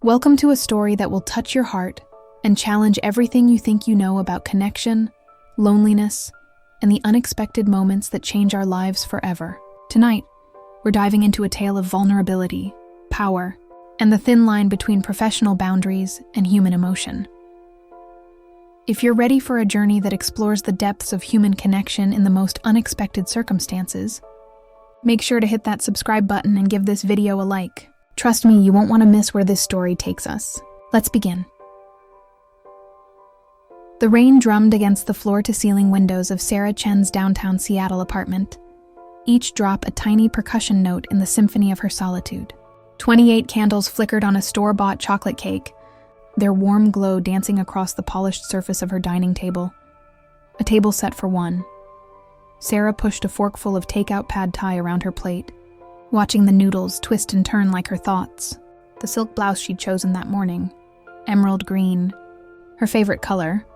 Welcome to a story that will touch your heart and challenge everything you think you know about connection, loneliness, and the unexpected moments that change our lives forever. Tonight, we're diving into a tale of vulnerability, power, and the thin line between professional boundaries and human emotion. If you're ready for a journey that explores the depths of human connection in the most unexpected circumstances, make sure to hit that subscribe button and give this video a like. Trust me, you won't want to miss where this story takes us. Let's begin. The rain drummed against the floor-to-ceiling windows of Sarah Chen's downtown Seattle apartment, each drop a tiny percussion note in the symphony of her solitude. 28 candles flickered on a store-bought chocolate cake, their warm glow dancing across the polished surface of her dining table. A table set for one. Sarah pushed a forkful of takeout pad thai around her plate, watching the noodles twist and turn like her thoughts. The silk blouse she'd chosen that morning, emerald green, her favorite color,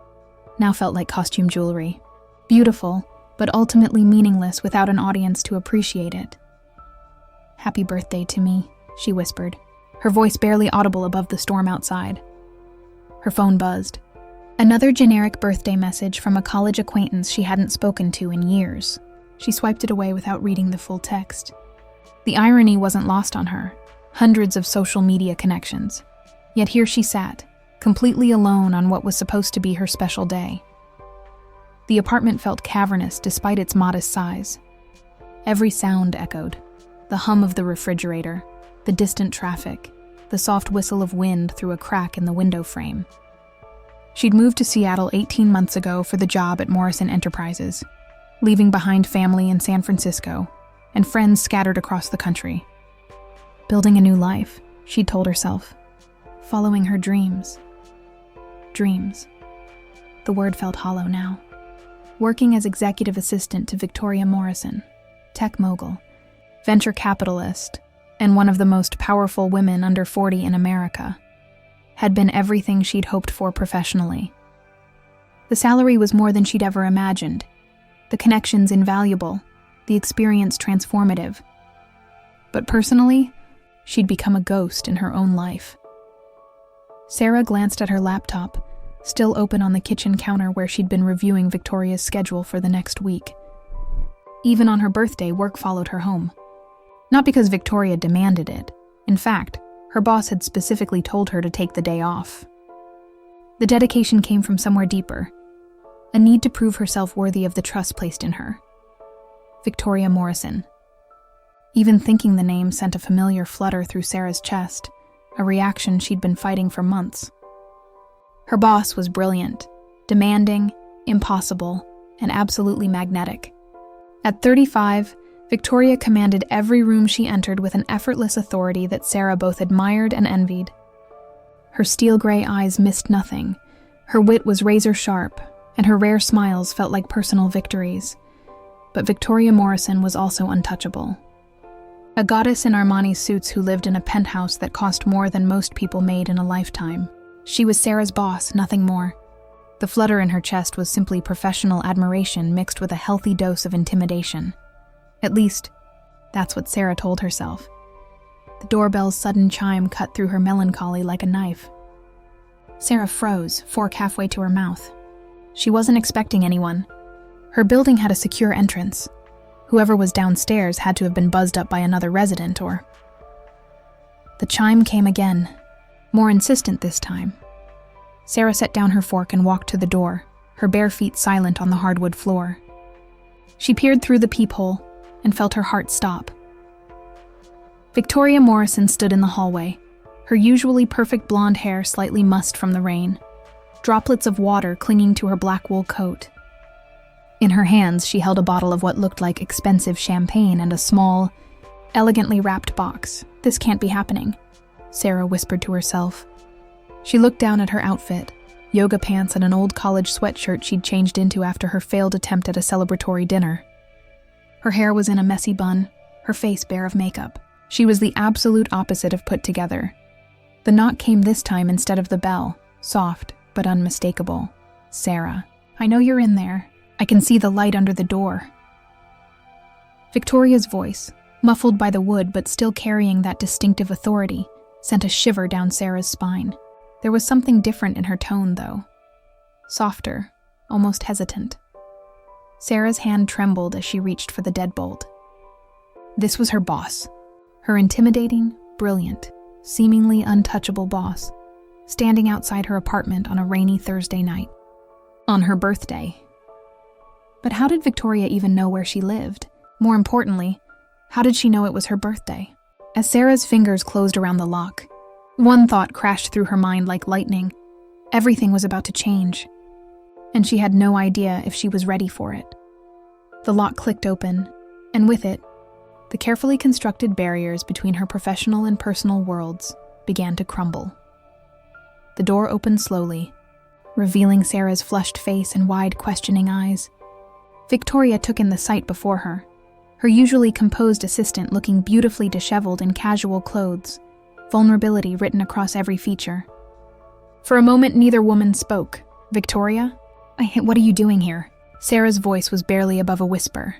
now felt like costume jewelry. Beautiful, but ultimately meaningless without an audience to appreciate it. "Happy birthday to me," she whispered, her voice barely audible above the storm outside. Her phone buzzed. Another generic birthday message from a college acquaintance she hadn't spoken to in years. She swiped it away without reading the full text. The irony wasn't lost on her. Hundreds of social media connections. Yet here she sat, completely alone on what was supposed to be her special day. The apartment felt cavernous despite its modest size. Every sound echoed. The hum of the refrigerator, the distant traffic, the soft whistle of wind through a crack in the window frame. She'd moved to Seattle 18 months ago for the job at Morrison Enterprises, leaving behind family in San Francisco and friends scattered across the country. Building a new life, she'd told herself. Following her dreams. Dreams. The word felt hollow now. Working as executive assistant to Victoria Morrison, tech mogul, venture capitalist, and one of the most powerful women under 40 in America, had been everything she'd hoped for professionally. The salary was more than she'd ever imagined, the connections invaluable, the experience transformative. But personally, she'd become a ghost in her own life. Sarah glanced at her laptop, still open on the kitchen counter where she'd been reviewing Victoria's schedule for the next week. Even on her birthday, work followed her home. Not because Victoria demanded it. In fact, her boss had specifically told her to take the day off. The dedication came from somewhere deeper, a need to prove herself worthy of the trust placed in her. Victoria Morrison. Even thinking the name sent a familiar flutter through Sarah's chest, a reaction she'd been fighting for months. Her boss was brilliant, demanding, impossible, and absolutely magnetic. At 35, Victoria commanded every room she entered with an effortless authority that Sarah both admired and envied. Her steel gray eyes missed nothing, her wit was razor sharp, and her rare smiles felt like personal victories. But Victoria Morrison was also untouchable. A goddess in Armani suits who lived in a penthouse that cost more than most people made in a lifetime. She was Sarah's boss, nothing more. The flutter in her chest was simply professional admiration mixed with a healthy dose of intimidation. At least, that's what Sarah told herself. The doorbell's sudden chime cut through her melancholy like a knife. Sarah froze, fork halfway to her mouth. She wasn't expecting anyone. Her building had a secure entrance. Whoever was downstairs had to have been buzzed up by another resident or... The chime came again, more insistent this time. Sarah set down her fork and walked to the door, her bare feet silent on the hardwood floor. She peered through the peephole and felt her heart stop. Victoria Morrison stood in the hallway, her usually perfect blonde hair slightly mussed from the rain, droplets of water clinging to her black wool coat. In her hands, she held a bottle of what looked like expensive champagne and a small, elegantly wrapped box. "This can't be happening," Sarah whispered to herself. She looked down at her outfit, yoga pants and an old college sweatshirt she'd changed into after her failed attempt at a celebratory dinner. Her hair was in a messy bun, her face bare of makeup. She was the absolute opposite of put together. The knock came this time instead of the bell, soft but unmistakable. "Sarah, I know you're in there. I can see the light under the door." Victoria's voice, muffled by the wood but still carrying that distinctive authority, sent a shiver down Sarah's spine. There was something different in her tone, though. Softer, almost hesitant. Sarah's hand trembled as she reached for the deadbolt. This was her boss. Her intimidating, brilliant, seemingly untouchable boss, standing outside her apartment on a rainy Thursday night. On her birthday. But how did Victoria even know where she lived? More importantly, how did she know it was her birthday? As Sarah's fingers closed around the lock, one thought crashed through her mind like lightning. Everything was about to change, and she had no idea if she was ready for it. The lock clicked open, and with it, the carefully constructed barriers between her professional and personal worlds began to crumble. The door opened slowly, revealing Sarah's flushed face and wide, questioning eyes. Victoria took in the sight before her, her usually composed assistant looking beautifully disheveled in casual clothes, vulnerability written across every feature. For a moment, neither woman spoke. Victoria? What are you doing here? Sarah's voice was barely above a whisper.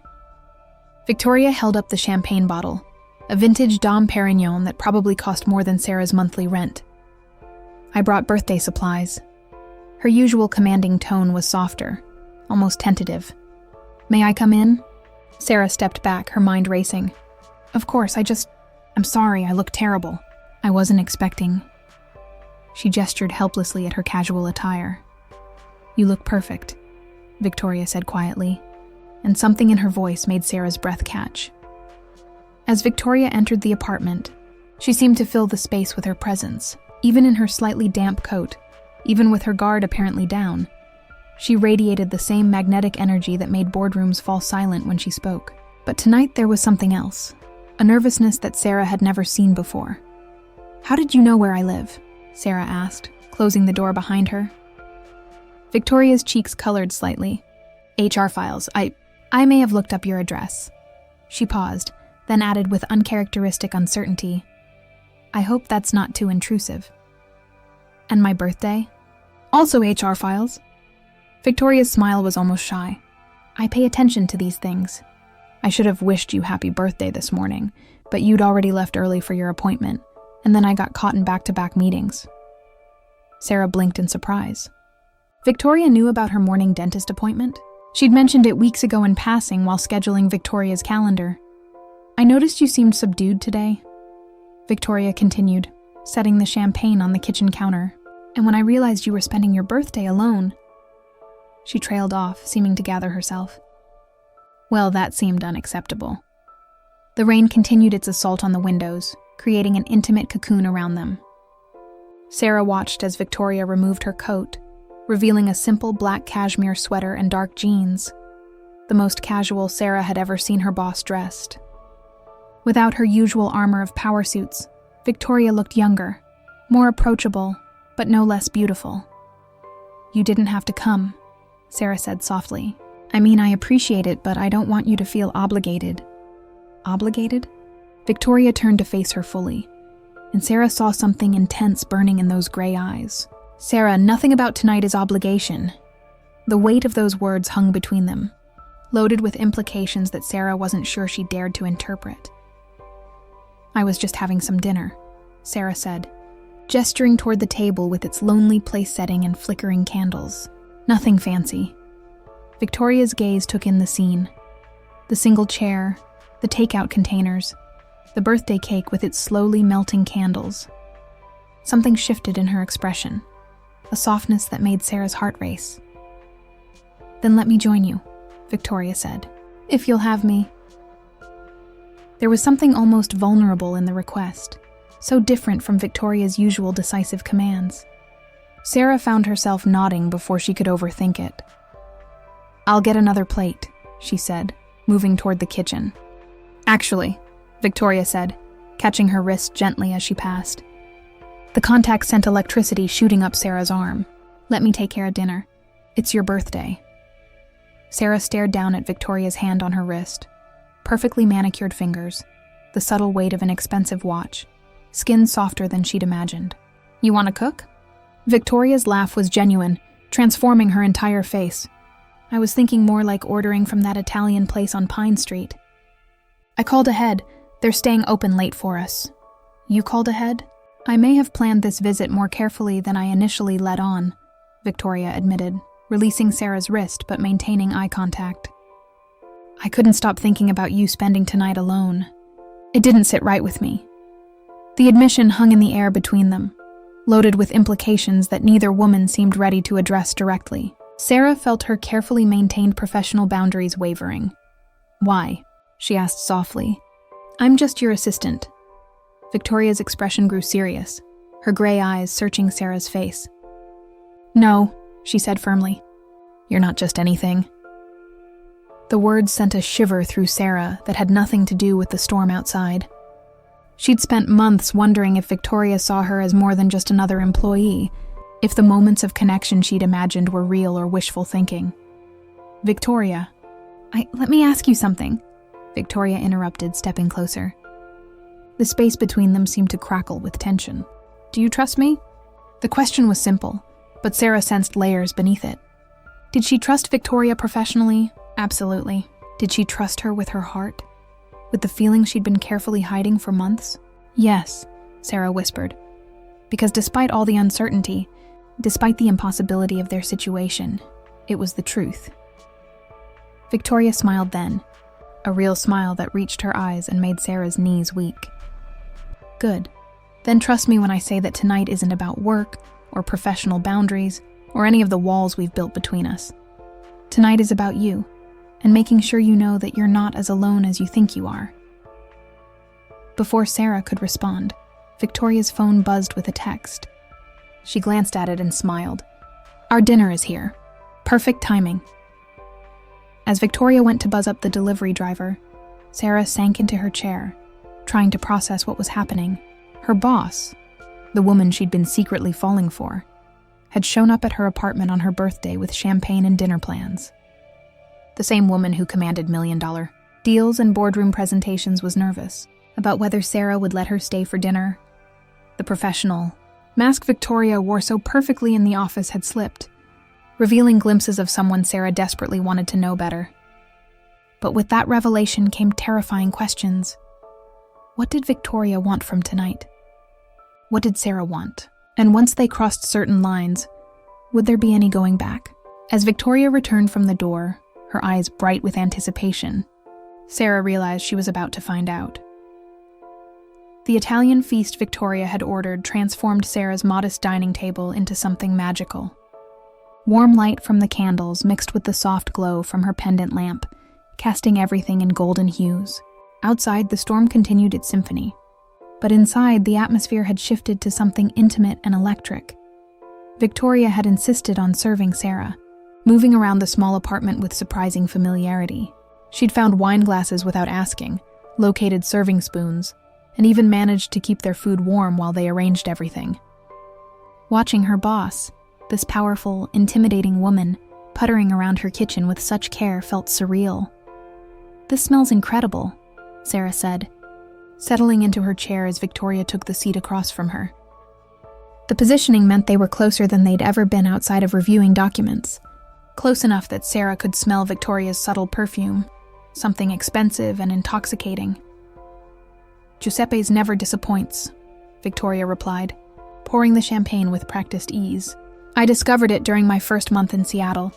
Victoria held up the champagne bottle, a vintage Dom Perignon that probably cost more than Sarah's monthly rent. I brought birthday supplies. Her usual commanding tone was softer, almost tentative. May I come in? Sarah stepped back, her mind racing. Of course, I'm sorry, I look terrible. I wasn't expecting. She gestured helplessly at her casual attire. You look perfect, Victoria said quietly, and something in her voice made Sarah's breath catch. As Victoria entered the apartment, she seemed to fill the space with her presence, even in her slightly damp coat, even with her guard apparently down. She radiated the same magnetic energy that made boardrooms fall silent when she spoke. But tonight there was something else, a nervousness that Sarah had never seen before. How did you know where I live? Sarah asked, closing the door behind her. Victoria's cheeks colored slightly. HR files. I may have looked up your address. She paused, then added with uncharacteristic uncertainty. I hope that's not too intrusive. And my birthday? Also HR files. Victoria's smile was almost shy. I pay attention to these things. I should have wished you happy birthday this morning, but you'd already left early for your appointment, and then I got caught in back-to-back meetings. Sarah blinked in surprise. Victoria knew about her morning dentist appointment. She'd mentioned it weeks ago in passing while scheduling Victoria's calendar. I noticed you seemed subdued today, Victoria continued, setting the champagne on the kitchen counter. And when I realized you were spending your birthday alone... She trailed off, seeming to gather herself. Well, that seemed unacceptable. The rain continued its assault on the windows, creating an intimate cocoon around them. Sarah watched as Victoria removed her coat, revealing a simple black cashmere sweater and dark jeans, the most casual Sarah had ever seen her boss dressed. Without her usual armor of power suits, Victoria looked younger, more approachable, but no less beautiful. You didn't have to come, Sarah said softly. I mean, I appreciate it, but I don't want you to feel obligated. Obligated? Victoria turned to face her fully, and Sarah saw something intense burning in those gray eyes. Sarah, nothing about tonight is obligation. The weight of those words hung between them, loaded with implications that Sarah wasn't sure she dared to interpret. I was just having some dinner, Sarah said, gesturing toward the table with its lonely place setting and flickering candles. Nothing fancy. Victoria's gaze took in the scene. The single chair, the takeout containers, the birthday cake with its slowly melting candles. Something shifted in her expression, a softness that made Sarah's heart race. Then let me join you, Victoria said, if you'll have me. There was something almost vulnerable in the request, so different from Victoria's usual decisive commands. Sarah found herself nodding before she could overthink it. I'll get another plate, she said, moving toward the kitchen. Actually, Victoria said, catching her wrist gently as she passed. The contact sent electricity shooting up Sarah's arm. Let me take care of dinner. It's your birthday. Sarah stared down at Victoria's hand on her wrist. Perfectly manicured fingers, the subtle weight of an expensive watch, skin softer than she'd imagined. You want to cook? Victoria's laugh was genuine, transforming her entire face. I was thinking more like ordering from that Italian place on Pine Street. I called ahead. They're staying open late for us. You called ahead? I may have planned this visit more carefully than I initially let on, Victoria admitted, releasing Sarah's wrist but maintaining eye contact. I couldn't stop thinking about you spending tonight alone. It didn't sit right with me. The admission hung in the air between them, loaded with implications that neither woman seemed ready to address directly. Sarah felt her carefully maintained professional boundaries wavering. Why? She asked softly. I'm just your assistant. Victoria's expression grew serious, her gray eyes searching Sarah's face. No, she said firmly. You're not just anything. The words sent a shiver through Sarah that had nothing to do with the storm outside. She'd spent months wondering if Victoria saw her as more than just another employee, if the moments of connection she'd imagined were real or wishful thinking. Victoria. Let me ask you something, Victoria interrupted, stepping closer. The space between them seemed to crackle with tension. Do you trust me? The question was simple, but Sarah sensed layers beneath it. Did she trust Victoria professionally? Absolutely. Did she trust her with her heart? With the feeling she'd been carefully hiding for months? Yes, Sarah whispered. Because despite all the uncertainty, despite the impossibility of their situation, it was the truth. Victoria smiled then, a real smile that reached her eyes and made Sarah's knees weak. Good. Then trust me when I say that tonight isn't about work or professional boundaries or any of the walls we've built between us. Tonight is about you, and making sure you know that you're not as alone as you think you are. Before Sarah could respond, Victoria's phone buzzed with a text. She glanced at it and smiled. Our dinner is here. Perfect timing. As Victoria went to buzz up the delivery driver, Sarah sank into her chair, trying to process what was happening. Her boss, the woman she'd been secretly falling for, had shown up at her apartment on her birthday with champagne and dinner plans. The same woman who commanded million-dollar deals and boardroom presentations was nervous about whether Sarah would let her stay for dinner. The professional mask Victoria wore so perfectly in the office had slipped, revealing glimpses of someone Sarah desperately wanted to know better. But with that revelation came terrifying questions. What did Victoria want from tonight? What did Sarah want? And once they crossed certain lines, would there be any going back? As Victoria returned from the door, her eyes bright with anticipation, Sarah realized she was about to find out. The Italian feast Victoria had ordered transformed Sarah's modest dining table into something magical. Warm light from the candles mixed with the soft glow from her pendant lamp, casting everything in golden hues. Outside, the storm continued its symphony, but inside, the atmosphere had shifted to something intimate and electric. Victoria had insisted on serving Sarah, moving around the small apartment with surprising familiarity. She'd found wine glasses without asking, located serving spoons, and even managed to keep their food warm while they arranged everything. Watching her boss, this powerful, intimidating woman, puttering around her kitchen with such care felt surreal. This smells incredible, Sarah said, settling into her chair as Victoria took the seat across from her. The positioning meant they were closer than they'd ever been outside of reviewing documents, close enough that Sarah could smell Victoria's subtle perfume, something expensive and intoxicating. Giuseppe's never disappoints, Victoria replied, pouring the champagne with practiced ease. I discovered it during my first month in Seattle.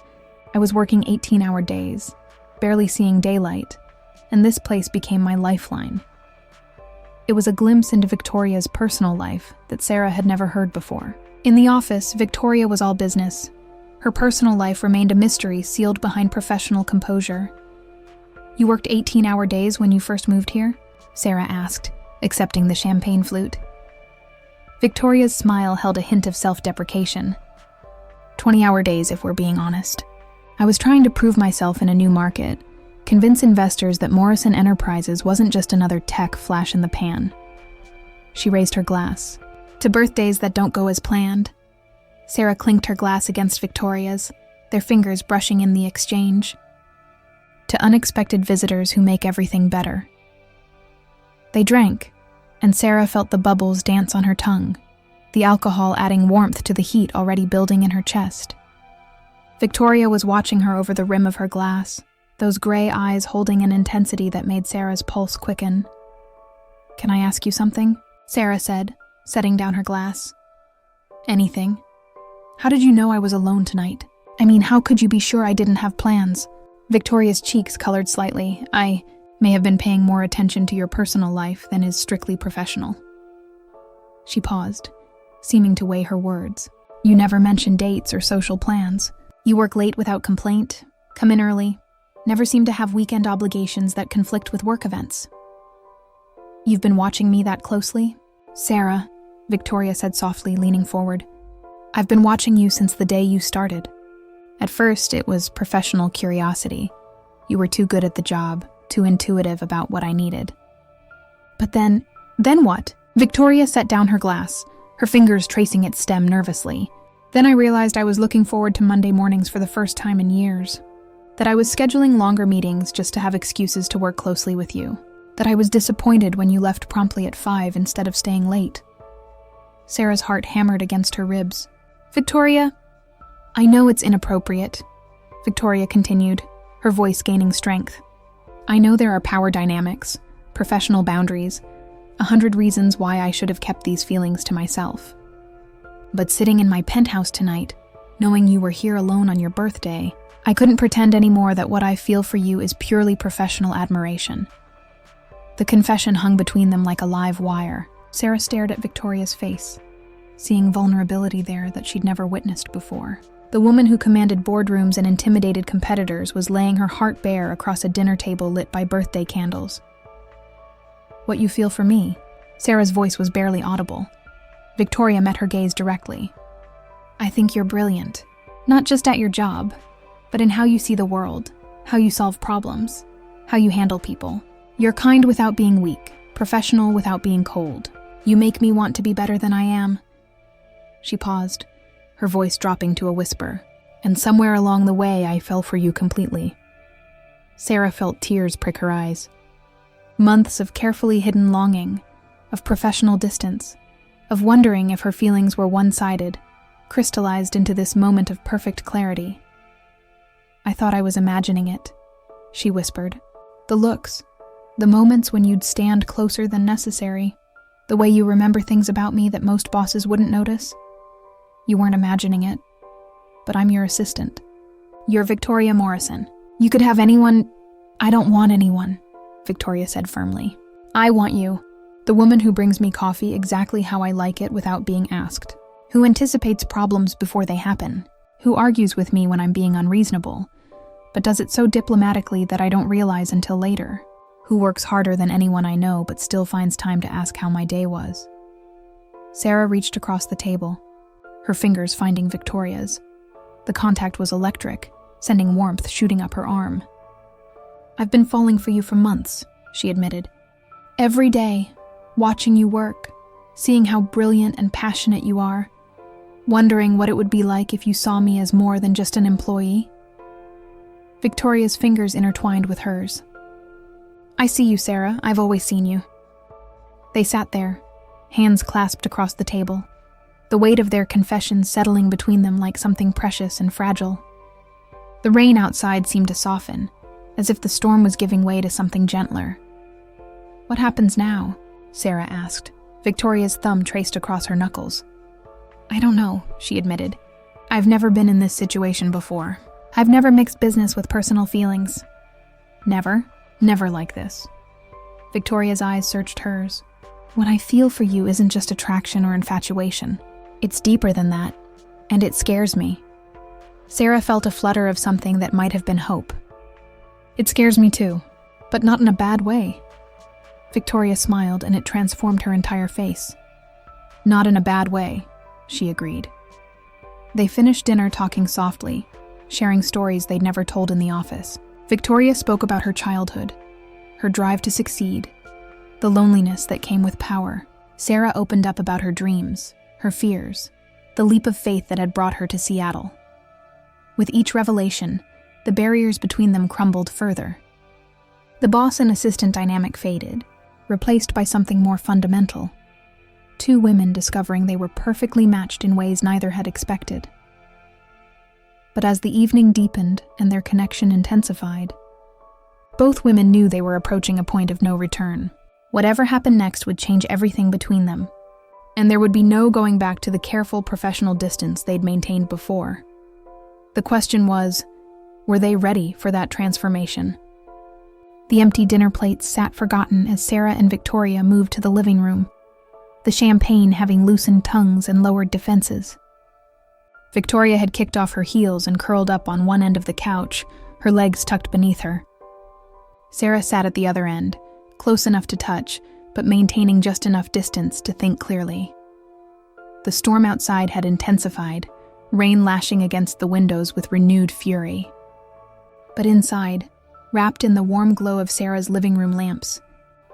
I was working 18-hour days, barely seeing daylight, and this place became my lifeline. It was a glimpse into Victoria's personal life that Sarah had never heard before. In the office, Victoria was all business. Her personal life remained a mystery sealed behind professional composure. You worked 18-hour days when you first moved here? Sarah asked, accepting the champagne flute. Victoria's smile held a hint of self-deprecation. 20-hour days, if we're being honest. I was trying to prove myself in a new market, convince investors that Morrison Enterprises wasn't just another tech flash in the pan. She raised her glass. To birthdays that don't go as planned. Sarah clinked her glass against Victoria's, their fingers brushing in the exchange. To unexpected visitors who make everything better. They drank, and Sarah felt the bubbles dance on her tongue, the alcohol adding warmth to the heat already building in her chest. Victoria was watching her over the rim of her glass, those gray eyes holding an intensity that made Sarah's pulse quicken. Can I ask you something? Sarah said, setting down her glass. Anything? How did you know I was alone tonight? I mean, how could you be sure I didn't have plans? Victoria's cheeks colored slightly. I may have been paying more attention to your personal life than is strictly professional. She paused, seeming to weigh her words. You never mention dates or social plans. You work late without complaint, come in early, never seem to have weekend obligations that conflict with work events. You've been watching me that closely? Sarah, Victoria said softly, leaning forward. I've been watching you since the day you started. At first, it was professional curiosity. You were too good at the job, too intuitive about what I needed. But then what? Victoria set down her glass, her fingers tracing its stem nervously. Then I realized I was looking forward to Monday mornings for the first time in years. That I was scheduling longer meetings just to have excuses to work closely with you. That I was disappointed when you left promptly at 5 instead of staying late. Sarah's heart hammered against her ribs. Victoria, I know it's inappropriate, Victoria continued, her voice gaining strength. I know there are power dynamics, professional boundaries, 100 reasons why I should have kept these feelings to myself. But sitting in my penthouse tonight, knowing you were here alone on your birthday, I couldn't pretend anymore that what I feel for you is purely professional admiration. The confession hung between them like a live wire. Sarah stared at Victoria's face, seeing vulnerability there that she'd never witnessed before. The woman who commanded boardrooms and intimidated competitors was laying her heart bare across a dinner table lit by birthday candles. What you feel for me? Sarah's voice was barely audible. Victoria met her gaze directly. I think you're brilliant, not just at your job, but in how you see the world, how you solve problems, how you handle people. You're kind without being weak, professional without being cold. You make me want to be better than I am. She paused, her voice dropping to a whisper, and somewhere along the way I fell for you completely. Sarah felt tears prick her eyes. Months of carefully hidden longing, of professional distance, of wondering if her feelings were one-sided, crystallized into this moment of perfect clarity. I thought I was imagining it, she whispered. The looks, the moments when you'd stand closer than necessary, the way you remember things about me that most bosses wouldn't notice. You weren't imagining it, but I'm your assistant. You're Victoria Morrison. You could have anyone. I don't want anyone, Victoria said firmly. I want you, the woman who brings me coffee exactly how I like it without being asked, who anticipates problems before they happen, who argues with me when I'm being unreasonable, but does it so diplomatically that I don't realize until later, who works harder than anyone I know but still finds time to ask how my day was. Sarah reached across the table, her fingers finding Victoria's. The contact was electric, sending warmth shooting up her arm. I've been falling for you for months, she admitted. Every day, watching you work, seeing how brilliant and passionate you are, wondering what it would be like if you saw me as more than just an employee. Victoria's fingers intertwined with hers. I see you, Sarah. I've always seen you. They sat there, hands clasped across the table, the weight of their confession settling between them like something precious and fragile. The rain outside seemed to soften, as if the storm was giving way to something gentler. What happens now? Sarah asked. Victoria's thumb traced across her knuckles. I don't know, she admitted. I've never been in this situation before. I've never mixed business with personal feelings. Never like this. Victoria's eyes searched hers. What I feel for you isn't just attraction or infatuation. It's deeper than that, and it scares me. Sarah felt a flutter of something that might have been hope. It scares me too, but not in a bad way. Victoria smiled, and it transformed her entire face. Not in a bad way, she agreed. They finished dinner talking softly, sharing stories they'd never told in the office. Victoria spoke about her childhood, her drive to succeed, the loneliness that came with power. Sarah opened up about her dreams, her fears, the leap of faith that had brought her to Seattle. With each revelation, the barriers between them crumbled further. The boss and assistant dynamic faded, replaced by something more fundamental. Two women discovering they were perfectly matched in ways neither had expected. But as the evening deepened and their connection intensified, both women knew they were approaching a point of no return. Whatever happened next would change everything between them. and there would be no going back to the careful professional distance they'd maintained before. The question was, were they ready for that transformation? The empty dinner plates sat forgotten as Sarah and Victoria moved to the living room, the champagne having loosened tongues and lowered defenses. Victoria had kicked off her heels and curled up on one end of the couch, her legs tucked beneath her. Sarah sat at the other end, close enough to touch, but maintaining just enough distance to think clearly. The storm outside had intensified, rain lashing against the windows with renewed fury. But inside, wrapped in the warm glow of Sarah's living room lamps,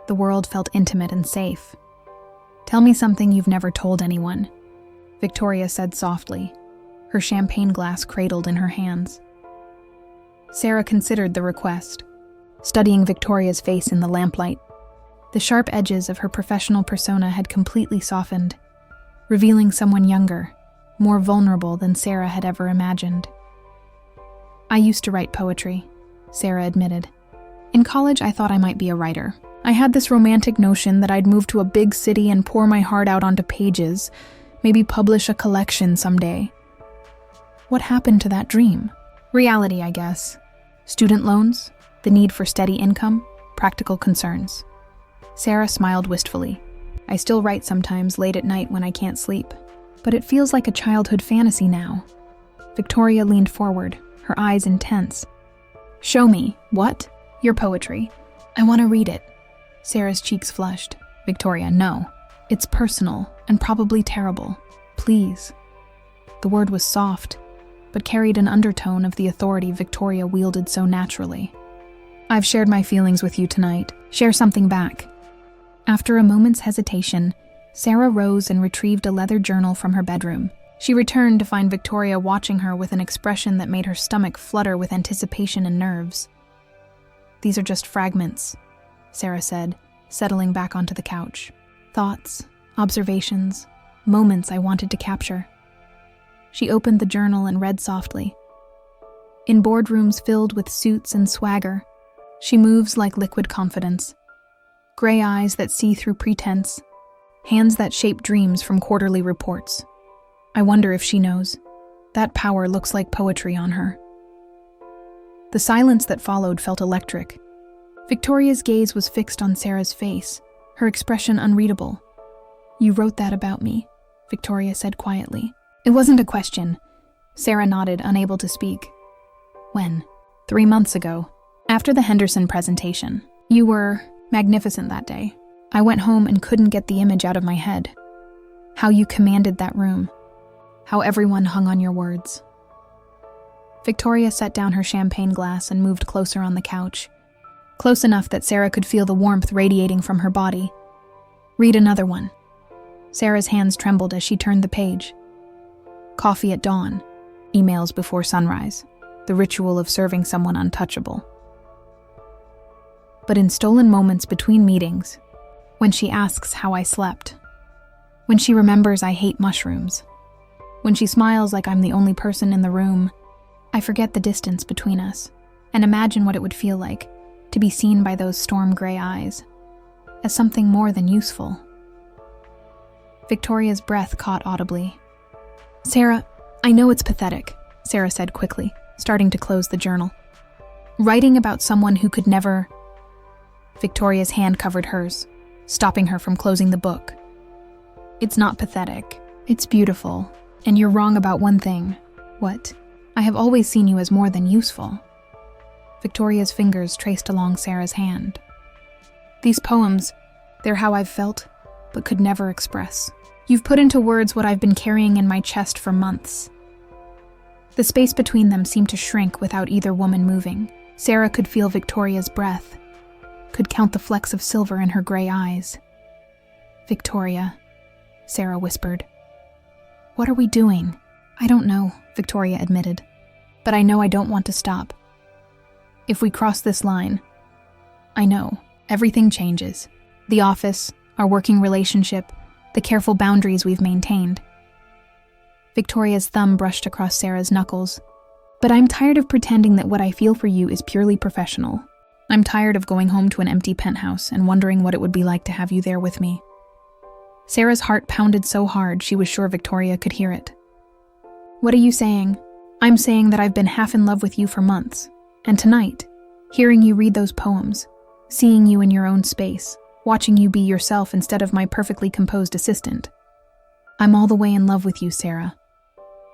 the world felt intimate and safe. "Tell me something you've never told anyone," Victoria said softly, her champagne glass cradled in her hands. Sarah considered the request, studying Victoria's face in the lamplight. The sharp edges of her professional persona had completely softened, revealing someone younger, more vulnerable than Sarah had ever imagined. "I used to write poetry," Sarah admitted. "In college, I thought I might be a writer. I had this romantic notion that I'd move to a big city and pour my heart out onto pages, maybe publish a collection someday. What happened to that dream? Reality, I guess. Student loans, the need for steady income, practical concerns." Sarah smiled wistfully. "I still write sometimes late at night when I can't sleep, but it feels like a childhood fantasy now." Victoria leaned forward, her eyes intense. "Show me. What? Your poetry. I want to read it." Sarah's cheeks flushed. "Victoria, no. It's personal and probably terrible. Please." The word was soft, but carried an undertone of the authority Victoria wielded so naturally. "I've shared my feelings with you tonight. Share something back." After a moment's hesitation, Sarah rose and retrieved a leather journal from her bedroom. She returned to find Victoria watching her with an expression that made her stomach flutter with anticipation and nerves. "These are just fragments," Sarah said, settling back onto the couch. "Thoughts, observations, moments I wanted to capture." She opened the journal and read softly. "In boardrooms filled with suits and swagger, she moves like liquid confidence. Gray eyes that see through pretense, hands that shape dreams from quarterly reports. I wonder if she knows. That power looks like poetry on her." The silence that followed felt electric. Victoria's gaze was fixed on Sarah's face, her expression unreadable. "You wrote that about me," Victoria said quietly. It wasn't a question. Sarah nodded, unable to speak. "When?" 3 months ago, after the Henderson presentation. "You were magnificent that day. I went home and couldn't get the image out of my head. How you commanded that room. How everyone hung on your words." Victoria set down her champagne glass and moved closer on the couch, close enough that Sarah could feel the warmth radiating from her body. "Read another one." Sarah's hands trembled as she turned the page. "Coffee at dawn, emails before sunrise, the ritual of serving someone untouchable." But in stolen moments between meetings, when she asks how I slept, when she remembers I hate mushrooms, when she smiles like I'm the only person in the room, I forget the distance between us and imagine what it would feel like to be seen by those storm-gray eyes as something more than useful. Victoria's breath caught audibly. "Sarah, I know it's pathetic," Sarah said quickly, starting to close the journal. "Writing about someone who could never..." Victoria's hand covered hers, stopping her from closing the book. "It's not pathetic. It's beautiful. And you're wrong about one thing." "What?" "I have always seen you as more than useful." Victoria's fingers traced along Sarah's hand. "These poems, they're how I've felt, but could never express. You've put into words what I've been carrying in my chest for months." The space between them seemed to shrink without either woman moving. Sarah could feel Victoria's breath, could count the flecks of silver in her gray eyes. "Victoria," Sarah whispered. "What are we doing?" "I don't know," Victoria admitted. "But I know I don't want to stop. If we cross this line, I know, everything changes. The office, our working relationship, the careful boundaries we've maintained." Victoria's thumb brushed across Sarah's knuckles. "But I'm tired of pretending that what I feel for you is purely professional. I'm tired of going home to an empty penthouse and wondering what it would be like to have you there with me." Sarah's heart pounded so hard she was sure Victoria could hear it. "What are you saying?" "I'm saying that I've been half in love with you for months. And tonight, hearing you read those poems, seeing you in your own space, watching you be yourself instead of my perfectly composed assistant. I'm all the way in love with you, Sarah.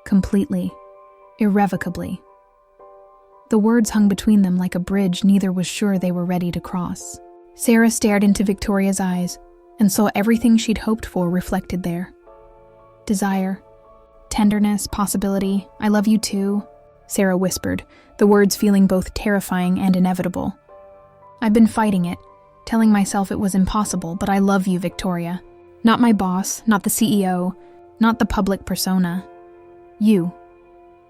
Completely. Irrevocably." The words hung between them like a bridge neither was sure they were ready to cross. Sarah stared into Victoria's eyes and saw everything she'd hoped for reflected there. Desire, tenderness, possibility. "I love you too," Sarah whispered, the words feeling both terrifying and inevitable. "I've been fighting it, telling myself it was impossible, but I love you, Victoria. Not my boss, not the CEO, not the public persona. You.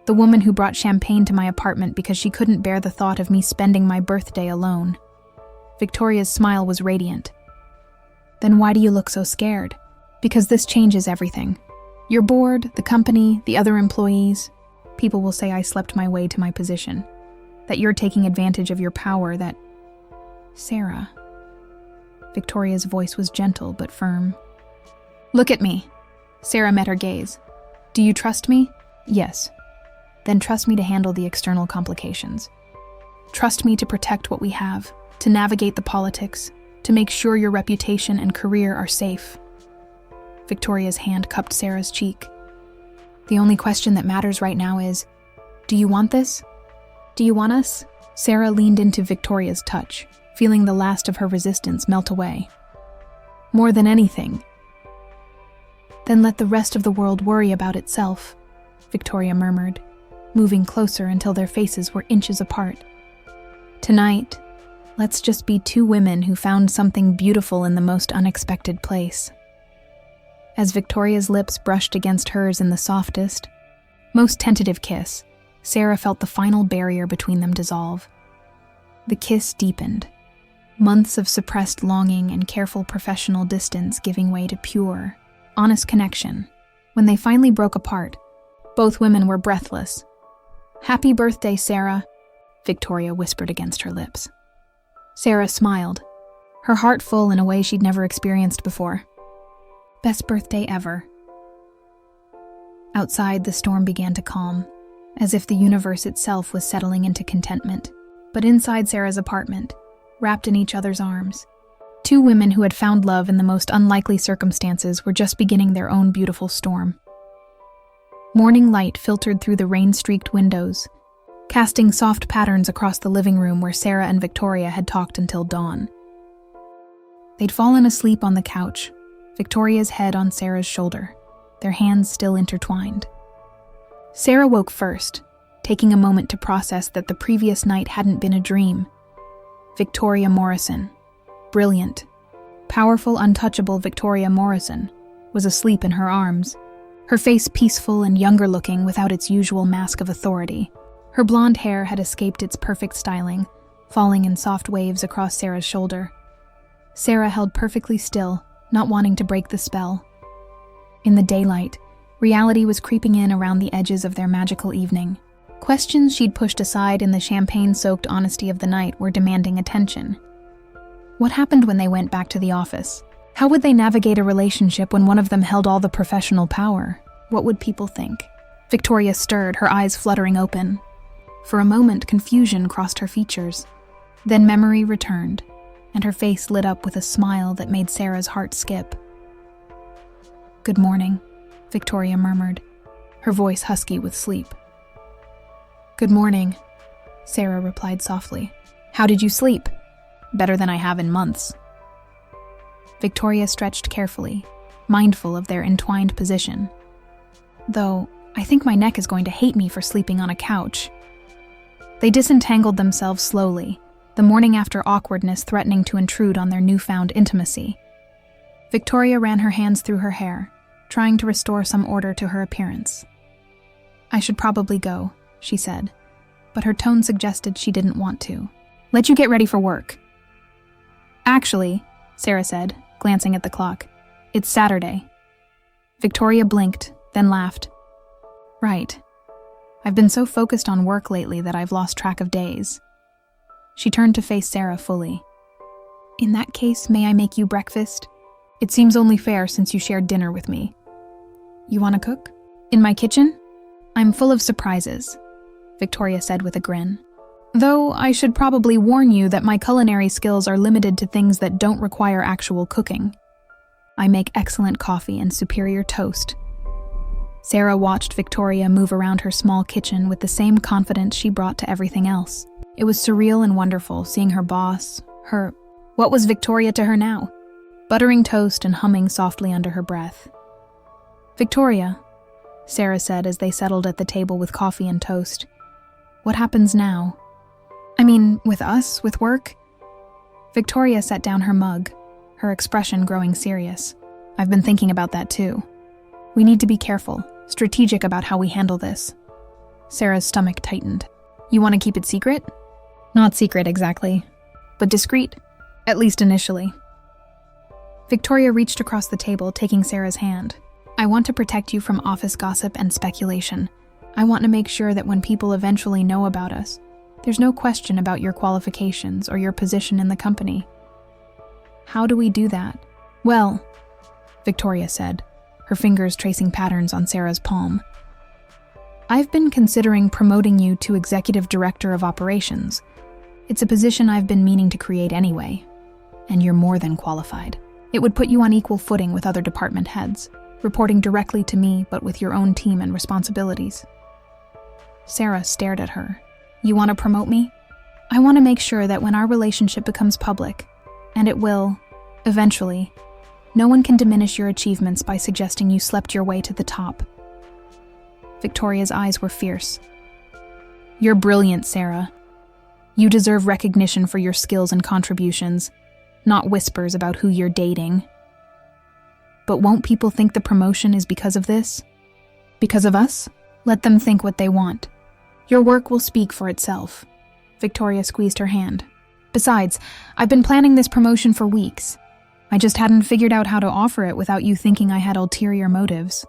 The woman who brought champagne to my apartment because she couldn't bear the thought of me spending my birthday alone." Victoria's smile was radiant. "Then why do you look so scared?" "Because this changes everything. Your board, the company, the other employees. People will say I slept my way to my position. That you're taking advantage of your power, that..." "Sarah." Victoria's voice was gentle but firm. "Look at me." Sarah met her gaze. "Do you trust me?" "Yes." "Then trust me to handle the external complications. Trust me to protect what we have, to navigate the politics, to make sure your reputation and career are safe." Victoria's hand cupped Sarah's cheek. "The only question that matters right now is, do you want this? Do you want us?" Sarah leaned into Victoria's touch, feeling the last of her resistance melt away. "More than anything." "Then let the rest of the world worry about itself," Victoria murmured, moving closer until their faces were inches apart. "Tonight, let's just be two women who found something beautiful in the most unexpected place." As Victoria's lips brushed against hers in the softest, most tentative kiss, Sarah felt the final barrier between them dissolve. The kiss deepened, months of suppressed longing and careful professional distance giving way to pure, honest connection. When they finally broke apart, both women were breathless. "Happy birthday, Sarah," Victoria whispered against her lips. Sarah smiled, her heart full in a way she'd never experienced before. "Best birthday ever." Outside, the storm began to calm, as if the universe itself was settling into contentment. But inside Sarah's apartment, wrapped in each other's arms, two women who had found love in the most unlikely circumstances were just beginning their own beautiful storm. Morning light filtered through the rain-streaked windows, casting soft patterns across the living room where Sarah and Victoria had talked until dawn. They'd fallen asleep on the couch, Victoria's head on Sarah's shoulder, their hands still intertwined. Sarah woke first, taking a moment to process that the previous night hadn't been a dream. Victoria Morrison, brilliant, powerful, untouchable Victoria Morrison, was asleep in her arms, her face peaceful and younger-looking without its usual mask of authority. Her blonde hair had escaped its perfect styling, falling in soft waves across Sarah's shoulder. Sarah held perfectly still, not wanting to break the spell. In the daylight, reality was creeping in around the edges of their magical evening. Questions she'd pushed aside in the champagne-soaked honesty of the night were demanding attention. What happened when they went back to the office? How would they navigate a relationship when one of them held all the professional power? What would people think? Victoria stirred, her eyes fluttering open. For a moment, confusion crossed her features. Then memory returned, and her face lit up with a smile that made Sarah's heart skip. "Good morning," Victoria murmured, her voice husky with sleep. "Good morning," Sarah replied softly. "How did you sleep?" "Better than I have in months." Victoria stretched carefully, mindful of their entwined position. "Though, I think my neck is going to hate me for sleeping on a couch." They disentangled themselves slowly, the morning after awkwardness threatening to intrude on their newfound intimacy. Victoria ran her hands through her hair, trying to restore some order to her appearance. "I should probably go," she said, but her tone suggested she didn't want to. "Let you get ready for work." "Actually," Sarah said, glancing at the clock, "it's Saturday." Victoria blinked, then laughed. "Right. I've been so focused on work lately that I've lost track of days." She turned to face Sarah fully. "In that case, may I make you breakfast? It seems only fair since you shared dinner with me. You want to cook? In my kitchen? I'm full of surprises, Victoria said with a grin. Though I should probably warn you that my culinary skills are limited to things that don't require actual cooking. I make excellent coffee and superior toast. Sarah watched Victoria move around her small kitchen with the same confidence she brought to everything else. It was surreal and wonderful seeing her boss, what was Victoria to her now? Buttering toast and humming softly under her breath. Victoria, Sarah said as they settled at the table with coffee and toast. What happens now? I mean, with us, with work? Victoria set down her mug, her expression growing serious. I've been thinking about that too. We need to be careful, strategic about how we handle this. Sarah's stomach tightened. You want to keep it secret? Not secret exactly, but discreet, at least initially. Victoria reached across the table, taking Sarah's hand. I want to protect you from office gossip and speculation. I want to make sure that when people eventually know about us, there's no question about your qualifications or your position in the company. How do we do that? Well, Victoria said, her fingers tracing patterns on Sarah's palm. I've been considering promoting you to Executive Director of Operations. It's a position I've been meaning to create anyway, and you're more than qualified. It would put you on equal footing with other department heads, reporting directly to me but with your own team and responsibilities. Sarah stared at her. You want to promote me? I want to make sure that when our relationship becomes public, and it will, eventually, no one can diminish your achievements by suggesting you slept your way to the top. Victoria's eyes were fierce. You're brilliant, Sarah. You deserve recognition for your skills and contributions, not whispers about who you're dating. But won't people think the promotion is because of this? Because of us? Let them think what they want. Your work will speak for itself. Victoria squeezed her hand. Besides, I've been planning this promotion for weeks. I just hadn't figured out how to offer it without you thinking I had ulterior motives.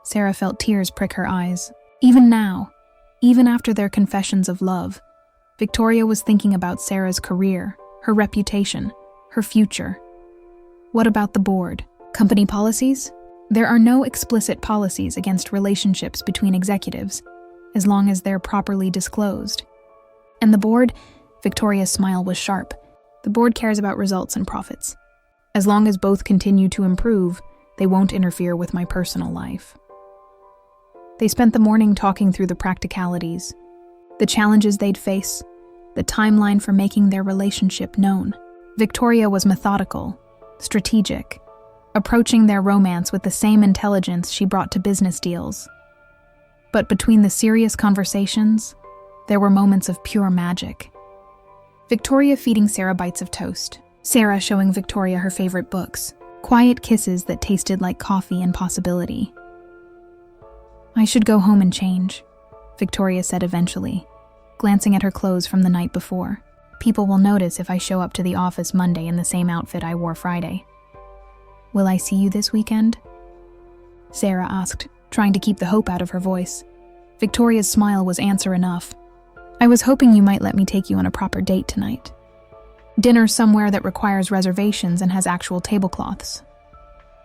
Sarah felt tears prick her eyes. Even now, even after their confessions of love, Victoria was thinking about Sarah's career, her reputation, her future. What about the board? Company policies? There are no explicit policies against relationships between executives, as long as they're properly disclosed. And the board? Victoria's smile was sharp. The board cares about results and profits. As long as both continue to improve, they won't interfere with my personal life. They spent the morning talking through the practicalities, the challenges they'd face, the timeline for making their relationship known. Victoria was methodical, strategic, approaching their romance with the same intelligence she brought to business deals. But between the serious conversations, there were moments of pure magic. Victoria feeding Sarah bites of toast, Sarah showing Victoria her favorite books, quiet kisses that tasted like coffee and possibility. I should go home and change, Victoria said eventually, glancing at her clothes from the night before. People will notice if I show up to the office Monday in the same outfit I wore Friday. Will I see you this weekend? Sarah asked, trying to keep the hope out of her voice. Victoria's smile was answer enough. I was hoping you might let me take you on a proper date tonight. Dinner somewhere that requires reservations and has actual tablecloths.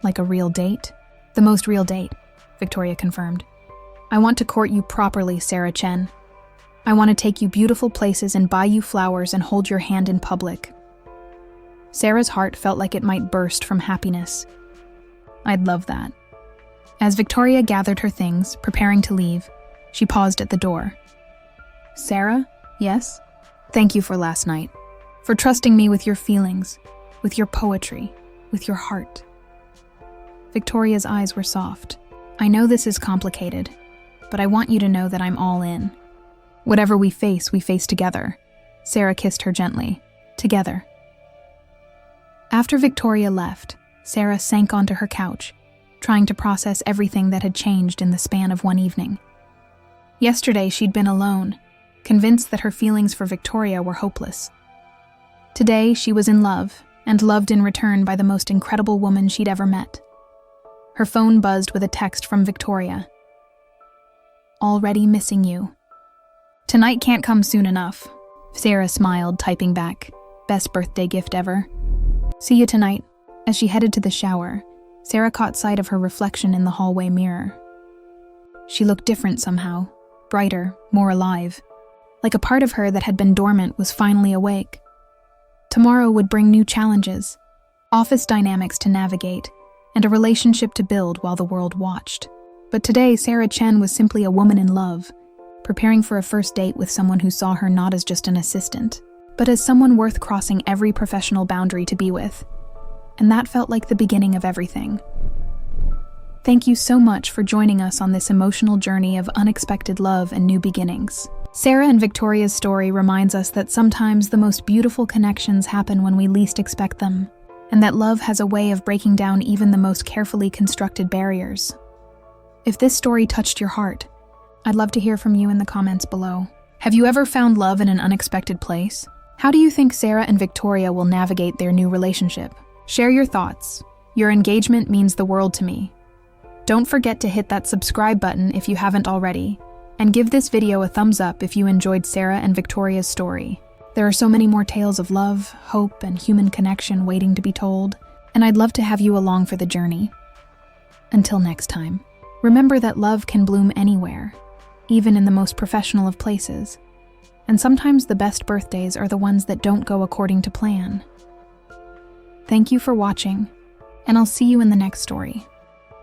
Like a real date? The most real date, Victoria confirmed. I want to court you properly, Sarah Chen. I want to take you beautiful places and buy you flowers and hold your hand in public. Sarah's heart felt like it might burst from happiness. I'd love that. As Victoria gathered her things, preparing to leave, she paused at the door. Sarah? Yes? Thank you for last night. For trusting me with your feelings, with your poetry, with your heart. Victoria's eyes were soft. I know this is complicated, but I want you to know that I'm all in. Whatever we face together. Sarah kissed her gently. Together. After Victoria left, Sarah sank onto her couch, trying to process everything that had changed in the span of one evening. Yesterday she'd been alone, convinced that her feelings for Victoria were hopeless. Today she was in love, and loved in return by the most incredible woman she'd ever met. Her phone buzzed with a text from Victoria. Already missing you. Tonight can't come soon enough. Sarah smiled, typing back. Best birthday gift ever. See you tonight. As she headed to the shower, Sarah caught sight of her reflection in the hallway mirror. She looked different somehow, brighter, more alive, like a part of her that had been dormant was finally awake. Tomorrow would bring new challenges, office dynamics to navigate, and a relationship to build while the world watched. But today, Sarah Chen was simply a woman in love, preparing for a first date with someone who saw her not as just an assistant, but as someone worth crossing every professional boundary to be with. And that felt like the beginning of everything. Thank you so much for joining us on this emotional journey of unexpected love and new beginnings. Sarah and Victoria's story reminds us that sometimes the most beautiful connections happen when we least expect them, and that love has a way of breaking down even the most carefully constructed barriers. If this story touched your heart, I'd love to hear from you in the comments below. Have you ever found love in an unexpected place? How do you think Sarah and Victoria will navigate their new relationship? Share your thoughts. Your engagement means the world to me. Don't forget to hit that subscribe button if you haven't already, and give this video a thumbs up if you enjoyed Sarah and Victoria's story. There are so many more tales of love, hope, and human connection waiting to be told, and I'd love to have you along for the journey. Until next time, remember that love can bloom anywhere, even in the most professional of places. And sometimes the best birthdays are the ones that don't go according to plan. Thank you for watching, and I'll see you in the next story.